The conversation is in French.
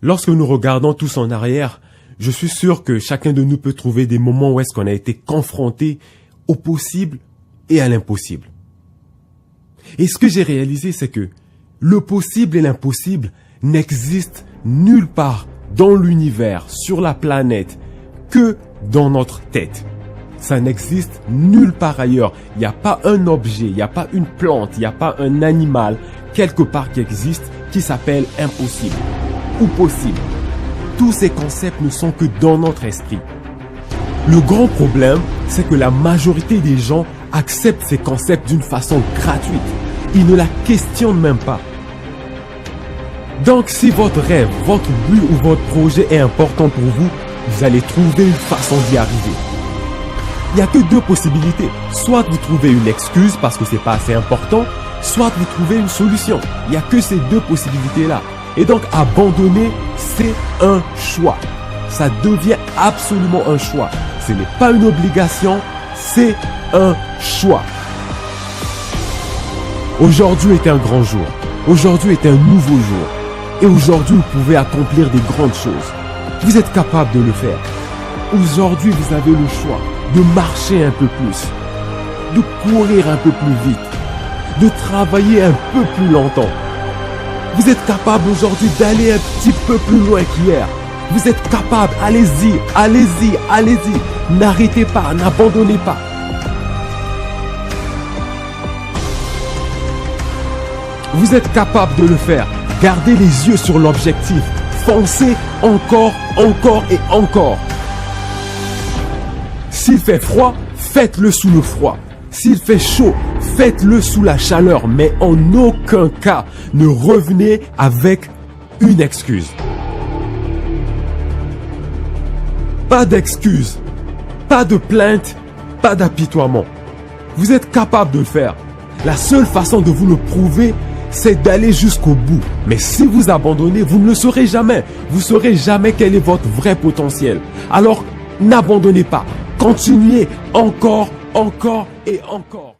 Lorsque nous regardons tous en arrière, je suis sûr que chacun de nous peut trouver des moments où est-ce qu'on a été confronté au possible et à l'impossible. Et ce que j'ai réalisé, c'est que le possible et l'impossible n'existent nulle part dans l'univers, sur la planète, que dans notre tête. Ça n'existe nulle part ailleurs. Il n'y a pas un objet, il n'y a pas une plante, il n'y a pas un animal quelque part qui existe qui s'appelle impossible ou possible. Tous ces concepts ne sont que dans notre esprit. Le grand problème, c'est que la majorité des gens acceptent ces concepts d'une façon gratuite. Ils ne la questionnent même pas. Donc si votre rêve, votre but ou votre projet est important pour vous, vous allez trouver une façon d'y arriver. Il n'y a que deux possibilités. Soit vous trouvez une excuse parce que c'est pas assez important, soit vous trouvez une solution. Il n'y a que ces deux possibilités-là. Et donc abandonner, c'est un choix. Ça devient absolument un choix. Ce n'est pas une obligation, c'est un choix. Aujourd'hui est un grand jour. Aujourd'hui est un nouveau jour. Et aujourd'hui, vous pouvez accomplir des grandes choses. Vous êtes capable de le faire. Aujourd'hui, vous avez le choix de marcher un peu plus, de courir un peu plus vite, de travailler un peu plus longtemps. Vous êtes capable aujourd'hui d'aller un petit peu plus loin qu'hier. Vous êtes capable, allez-y, allez-y, allez-y. N'arrêtez pas, n'abandonnez pas. Vous êtes capable de le faire. Gardez les yeux sur l'objectif. Foncez encore, encore et encore. S'il fait froid, faites-le sous le froid. S'il fait chaud, faites-le sous la chaleur. Mais en aucun cas, ne revenez avec une excuse. Pas d'excuse, pas de plainte, pas d'apitoiement. Vous êtes capable de le faire. La seule façon de vous le prouver, c'est d'aller jusqu'au bout. Mais si vous abandonnez, vous ne le saurez jamais. Vous ne saurez jamais quel est votre vrai potentiel. Alors, n'abandonnez pas. Continuez encore, encore et encore.